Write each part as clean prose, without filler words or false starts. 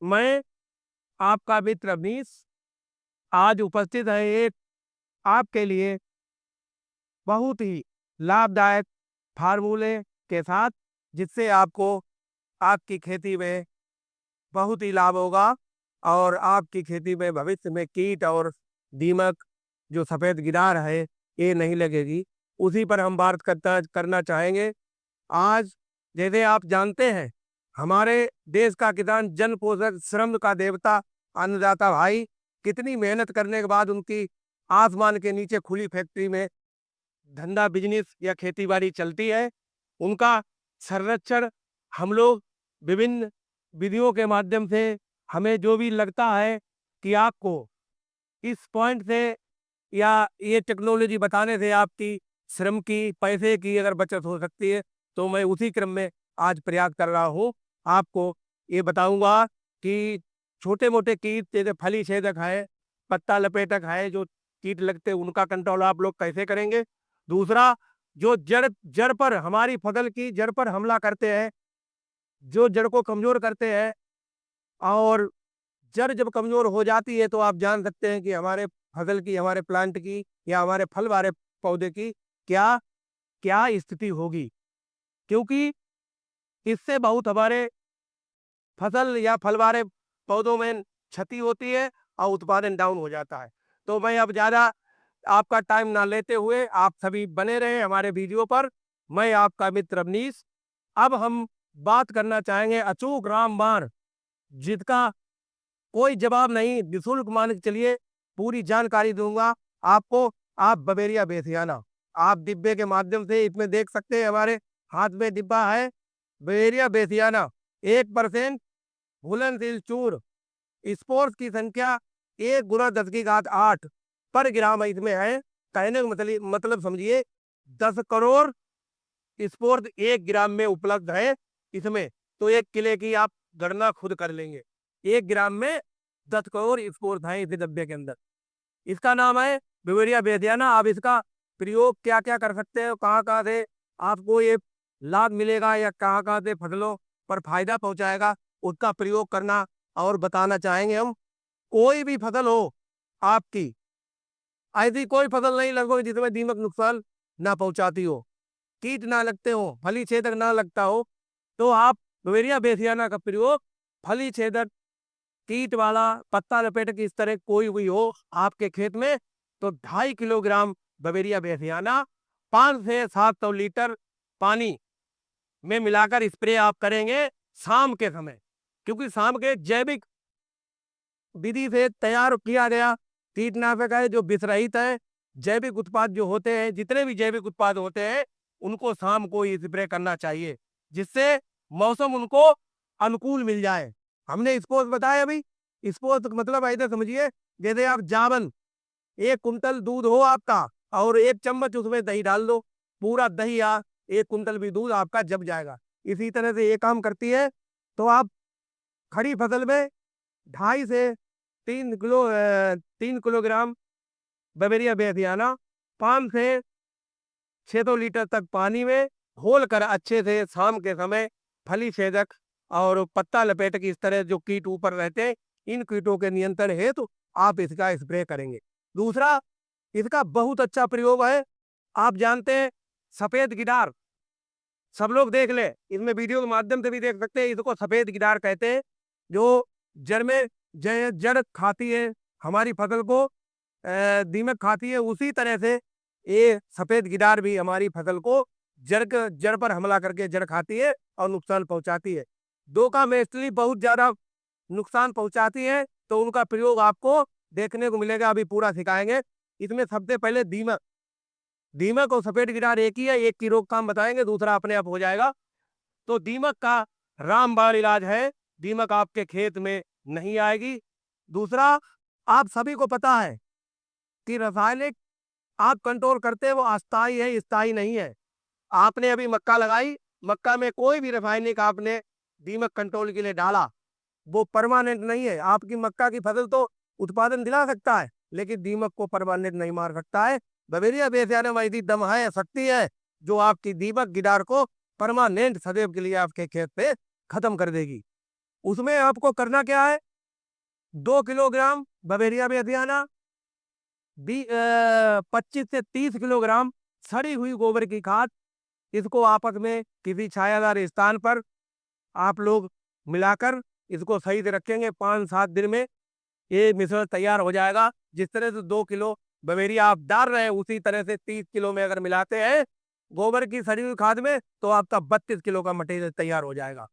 मैं आपका मित्र अवनीश आज उपस्थित है एक आपके लिए बहुत ही लाभदायक फार्मूले के साथ, जिससे आपको आपकी खेती में बहुत ही लाभ होगा और आपकी खेती में भविष्य में कीट और दीमक जो सफ़ेद गिरार है ये नहीं लगेगी। उसी पर हम बात करना चाहेंगे। आज जैसे आप जानते हैं, हमारे देश का किसान जन पोषक श्रम का देवता अन्नदाता भाई कितनी मेहनत करने के बाद उनकी आसमान के नीचे खुली फैक्ट्री में धंधा बिजनेस या खेती बाड़ी चलती है। उनका संरक्षण हम लोग विभिन्न विधियों के माध्यम से, हमें जो भी लगता है कि आपको इस पॉइंट से या ये टेक्नोलॉजी बताने से आपकी श्रम की, पैसे की अगर बचत हो सकती है, तो मैं उसी क्रम में आज प्रयास कर रहा हूँ। आपको ये बताऊंगा कि छोटे-मोटे कीट जैसे फली छेदक है, पत्ता लपेटक है, जो कीट लगते हैं उनका कंट्रोल आप लोग कैसे करेंगे। दूसरा, जो जड़ जड़ पर हमारी फसल की जड़ पर हमला करते हैं, जो जड़ को कमज़ोर करते हैं, और जड़ जब कमज़ोर हो जाती है तो आप जान सकते हैं कि हमारे फसल की, हमारे प्लांट की या हमारे फल वाले पौधे की क्या क्या स्थिति होगी। क्योंकि इससे बहुत हमारे फसल या फल वाले पौधों में क्षति होती है और उत्पादन डाउन हो जाता है। तो मैं अब ज़्यादा आपका टाइम ना लेते हुए आप सभी बने रहे हमारे वीडियो पर। मैं आपका मित्र अवनीश। अब हम बात करना चाहेंगे अचूक रामबाण, जिसका कोई जवाब नहीं, निःशुल्क मान के चलिए पूरी जानकारी दूँगा आपको। आप बवेरिया बेसियाना, आप डिब्बे के माध्यम से इसमें देख सकते हैं, हमारे हाथ में डिब्बा है। बवेरिया बेसियाना 1% घुलनशील चूर्ण, स्पोर्स की संख्या 1 गुना 10 की घात 8 पर ग्राम इसमें है। कहने का मतलब समझिए 10 करोड़ स्पोर्स 1 ग्राम में उपलब्ध है इसमें। तो 1 किले की आप गणना खुद कर लेंगे। 1 ग्राम में 10 करोड़ स्पोर्स हैं इस डब्बे के अंदर। इसका नाम है बिवेरिया बेसियाना। आप इसका प्रयोग क्या-क्या कर सकते हो, कहाँ-कहाँ से आपको ये लाभ मिलेगा या कहाँ-कहाँ से फसलों पर फ़ायदा पहुँचाएगा, उसका प्रयोग करना और बताना चाहेंगे हम। कोई भी फसल हो आपकी, ऐसी कोई फसल नहीं लगभग जिसमें दीमक नुकसान ना पहुँचाती हो, कीट ना लगते हो, फली छेदक ना लगता हो, तो आप बिवेरिया बेसियाना का प्रयोग फली छेदक, कीट वाला, पत्ता लपेटक इस तरह कोई भी हो आपके खेत में, तो 2.5 किलोग्राम बवेरिया बेसियाना 5 से 700 लीटर पानी में मिलाकर स्प्रे आप करेंगे शाम के समय। क्योंकि शाम के जैविक विधि से तैयार किया गया कीटनाशक है जो विषरहित है। जैविक उत्पाद जो होते हैं, जितने भी जैविक उत्पाद होते हैं, उनको शाम को ही स्प्रे करना चाहिए, जिससे मौसम उनको अनुकूल मिल जाए। हमने स्पोर्स बताया अभी। स्पोर्स मतलब ऐसे समझिए, जैसे आप जावन 1 कुंटल दूध हो आपका और 1 चम्मच उसमें दही डाल दो, पूरा दही या 1 कुंटल भी दूध आपका जम जाएगा। इसी तरह से ये काम करती है। तो आप खड़ी फसल में 2.5 से 3 किलोग्राम बवेरिया बेसियाना 5 से 600 लीटर तक पानी में घोलकर अच्छे से शाम के समय फली छेदक और पत्ता लपेटक इस तरह जो कीट ऊपर रहते हैं, इन कीटों के नियंत्रण हेतु आप इसका स्प्रे करेंगे। दूसरा, इसका बहुत अच्छा प्रयोग है। आप जानते हैं सफेद गिडार, सब लोग देख ले, इसमें वीडियो के माध्यम से भी देख सकते हैं, इसको सफेद गिडार कहते हैं, जो जड़ में जड़ खाती है हमारी फसल को, दीमक खाती है। उसी तरह से ये सफेद गिडार भी हमारी फसल को जड़ पर हमला करके जड़ खाती है और नुकसान पहुंचाती है। डोका मेस्टली बहुत ज्यादा नुकसान पहुंचाती है, तो उनका प्रयोग आपको देखने को मिलेगा, अभी पूरा सिखाएंगे। इसमें सबसे पहले दीमक, दीमक और सफेद गिटार एक ही है, एक की रोकथाम बताएंगे, दूसरा अपने आप हो जाएगा। तो दीमक का रामबाण इलाज है, दीमक आपके खेत में नहीं आएगी। दूसरा, आप सभी को पता है कि रासायनिक आप कंट्रोल करते हैं वो अस्थाई है, स्थायी नहीं है। आपने अभी मक्का लगाई, मक्का में कोई भी रासायनिक आपने दीमक कंट्रोल के लिए डाला, वो परमानेंट नहीं है। आपकी मक्का की फसल तो उत्पादन दिला सकता है, लेकिन दीमक को परमानेंट नहीं मार सकता है। बवेरिया बेसियाना में ऐसी दम है, शक्ति है, जो आपकी दीमक गिडार को परमानेंट सदैव के लिए आपके खेत पे खत्म कर देगी। उसमें आपको करना क्या है, 2 किलोग्राम बवेरिया बेसियाना, 25 से 30 किलोग्राम सड़ी हुई गोबर की खाद, इसको आपस में किसी छायादार स्थान पर आप लोग मिलाकर इसको सही से रखेंगे। 5-7 दिन में ये मिश्रण तैयार हो जाएगा। जिस तरह से 2 किलो बवेरिया आप डाल रहे हैं, उसी तरह से 30 किलो में अगर मिलाते हैं गोबर की सड़ी हुई खाद में, तो आपका 32 किलो का मटेरियल तैयार हो जाएगा।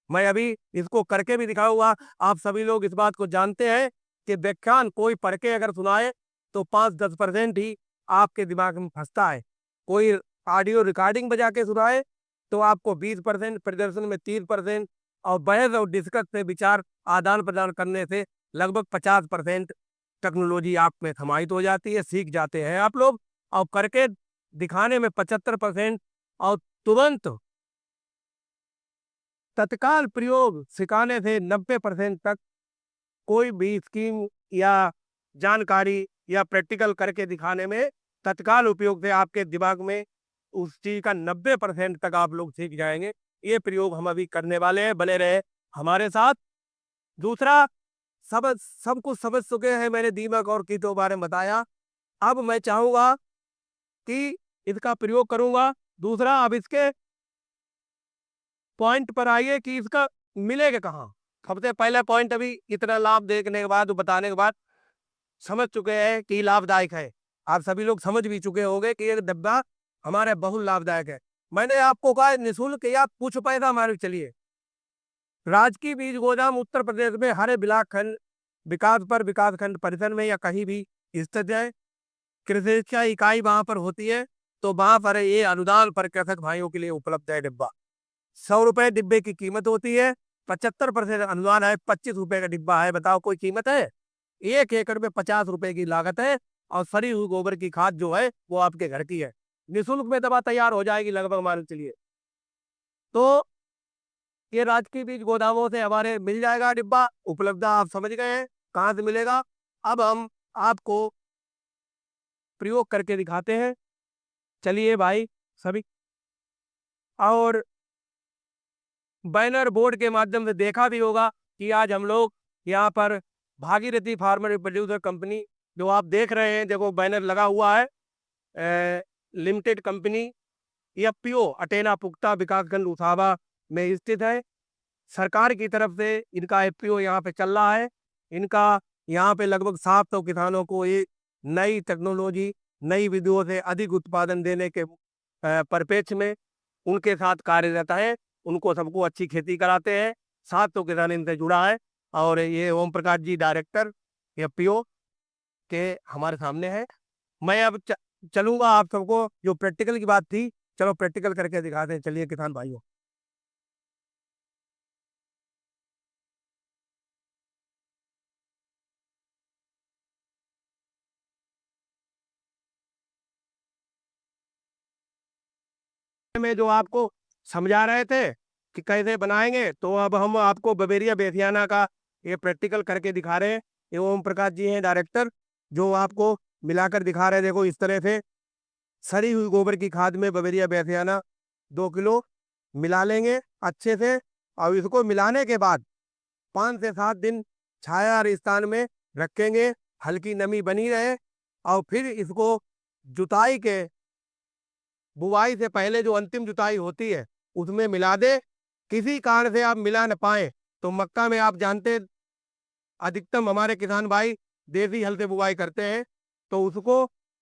मैं अभी इसको करके भी दिखाऊंगा। आप सभी लोग इस बात को जानते हैं कि व्याख्यान कोई पढ़ के अगर सुनाए तो 5-10% ही आपके दिमाग में फंसता है। कोई ऑडियो रिकॉर्डिंग बजा के सुनाए तो आपको 20%, प्रदर्शन में 30%, और बहस और डिस्कस से विचार आदान प्रदान करने से लगभग 50% टेक्नोलॉजी आप में समाहित हो जाती है, सीख जाते हैं आप लोग। और करके दिखाने में 75%, और तुरंत तत्काल प्रयोग सिखाने से 90% तक कोई भी स्कीम या जानकारी या प्रैक्टिकल करके दिखाने में तत्काल उपयोग से आपके दिमाग में उस चीज का 90% तक आप लोग सीख जाएंगे। ये प्रयोग हम अभी करने वाले हैं, बने रहे हमारे साथ। दूसरा, सब कुछ समझ चुके हैं, मैंने दीमक और कीटों बारे में बताया। अब मैं चाहूंगा कि इसका प्रयोग करूंगा। दूसरा, अब इसके पॉइंट पर आइए कि इसका मिलेगा कहाँ। सबसे पहले पॉइंट, अभी इतना लाभ देखने के बाद, बताने के बाद समझ चुके हैं कि लाभदायक है। आप सभी लोग समझ भी चुके होंगे कि ये डब्बा हमारे बहुत लाभदायक है। मैंने आपको कहा निःशुल्क या कुछ पैसा हमारे चलिए। राजकीय बीज गोदाम उत्तर प्रदेश में हर ब्लॉक खंड विकास खंड परिसर में या कहीं भी स्थित है। कृषि शिक्षा इकाई वहां पर होती है, तो वहां पर ये अनुदान पर कृषक भाइयों के लिए उपलब्ध है डिब्बा। 100 रुपए डिब्बे की कीमत होती है। 75% अनुदान है। 25 रुपए का डिब्बा है। बताओ कोई कीमत है? 1 एकड़ में 50 रुपए की लागत है। और सड़ी हुई गोबर की खाद जो है वो आपके घर की है। निःशुल्क में दवा तैयार हो जाएगी लगभग, मान चलिए। तो ये राजकीय बीज गोदामों से हमारे मिल जाएगा डिब्बा। उपलब्ध आप समझ गए हैं कहाँ से मिलेगा। अब हम आपको प्रयोग करके दिखाते हैं। चलिए भाई सभी, और बैनर बोर्ड के माध्यम से देखा भी होगा कि आज हम लोग यहाँ पर भागीरथी फार्मर प्रोड्यूसर कंपनी, जो आप देख रहे हैं, देखो बैनर लगा हुआ है, लिमिटेड कंपनी, एफपीओ अटेना पुख्ता विकासखंड उसावा में स्थित है। सरकार की तरफ से इनका एफपीओ यहाँ पे चल रहा है। इनका यहाँ पे लगभग 700 किसानों को ये नई टेक्नोलॉजी, नई विधियों से अधिक उत्पादन देने के परिप्रेक्ष्य में उनके साथ कार्यरत है। उनको सबको अच्छी खेती कराते हैं। 700 किसान इनसे जुड़ा है। और ये ओम प्रकाश जी डायरेक्टर एफपीओ के हमारे सामने है। मैं अब चलूंगा, आप सबको जो प्रैक्टिकल की बात थी, चलो प्रैक्टिकल करके दिखाते हैं। चलिए किसान भाइयों, में जो आपको समझा रहे थे कि कैसे बनाएंगे, तो अब हम आपको बवेरिया बेसियाना का ये प्रैक्टिकल करके दिखा रहे हैं। ये ओम प्रकाश जी हैं डायरेक्टर, जो आपको मिलाकर दिखा रहे हैं। देखो इस तरह से सड़ी हुई गोबर की खाद में बवेरिया बेसियाना 2 किलो मिला लेंगे अच्छे से। और इसको मिलाने के बाद 5 से 7 दिन छाया स्थान में रखेंगे, हल्की नमी बनी रहे। और फिर इसको जुताई के बुआई से पहले जो अंतिम जुताई होती है उसमें मिला दे। किसी कारण से आप मिला न पाए तो मक्का में आप जानते, अधिकतम हमारे किसान भाई देसी हल से बुआई करते हैं। तो उसको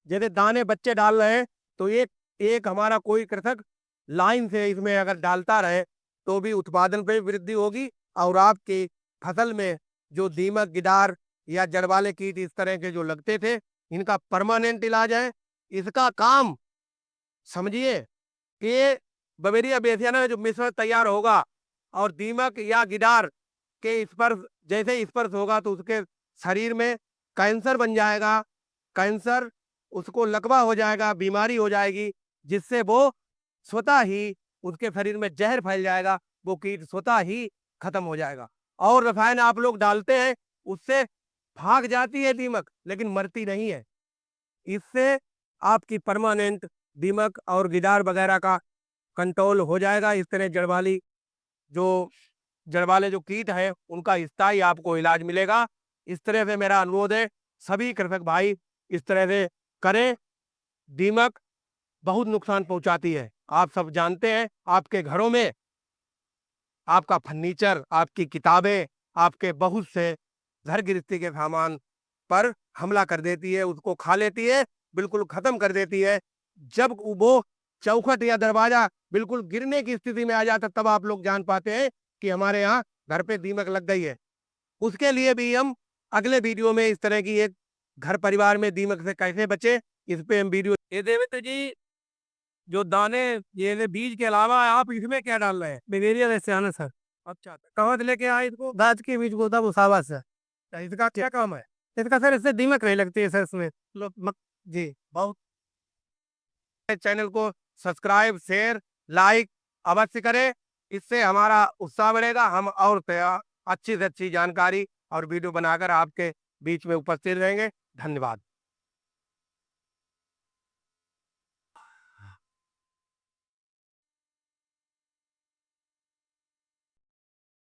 जैसे दाने बच्चे डाल रहे हैं, तो एक एक हमारा कोई कृषक लाइन से इसमें अगर डालता रहे तो भी उत्पादन पे वृद्धि होगी। और आपकी फसल में जो दीमक, गिडार या जड़ वाले कीट इस तरह के जो लगते थे, इनका परमानेंट इलाज है। इसका काम समझिए कि बवेरिया बेसियाना में जो मिश्रण तैयार होगा और दीमक या गिडार के स्पर्श, जैसे स्पर्श होगा तो उसके शरीर में कैंसर बन जाएगा। कैंसर उसको लकवा हो जाएगा, बीमारी हो जाएगी, जिससे वो स्वतः ही उसके शरीर में जहर फैल जाएगा। वो कीट स्वतः ही खत्म हो जाएगा। और रसायन आप लोग डालते हैं, उससे भाग जाती है दीमक, लेकिन मरती नहीं है। इससे आपकी परमानेंट दीमक और गिडार वगैरह का कंट्रोल हो जाएगा। इस तरह जड़ वाली जो जड़ वाले जो कीट हैं उनका स्थायी आपको इलाज मिलेगा। इस तरह से मेरा अनुरोध है, सभी कृषक भाई इस तरह से करें। दीमक बहुत नुकसान पहुंचाती है। आप सब जानते हैं, आपके घरों में आपका फर्नीचर, आपकी किताबें, आपके बहुत से घर गृहस्थी के सामान पर हमला कर देती है, उसको खा लेती है, बिल्कुल खत्म कर देती है। जब वो चौखट या दरवाजा बिल्कुल गिरने की स्थिति में आ जाता, तब आप लोग जान पाते हैं कि हमारे यहाँ घर पे दीमक लग गई है। उसके लिए भी हम अगले वीडियो में इस तरह की एक घर परिवार में दीमक से कैसे बचे, इस पे हम वीडियो। ये देवेंद्र जी, जो दाने, ये बीज के अलावा आप इसमें क्या डाल रहे हैं? बिवेरिया जैसे आना सर। अच्छा, तो कहाँ से लेके आए इसको? गाज के बीज को था भुसावा से। तो इसका क्या काम है? इसका सर, इससे दीमक नहीं लगती है सर इसमें। जी बहुत। चैनल को सब्सक्राइब, शेयर, लाइक अवश्य करें। इससे हमारा उत्साह बढ़ेगा। हम और अच्छी से अच्छी जानकारी और वीडियो बनाकर आपके बीच में उपस्थित रहेंगे। धन्यवाद।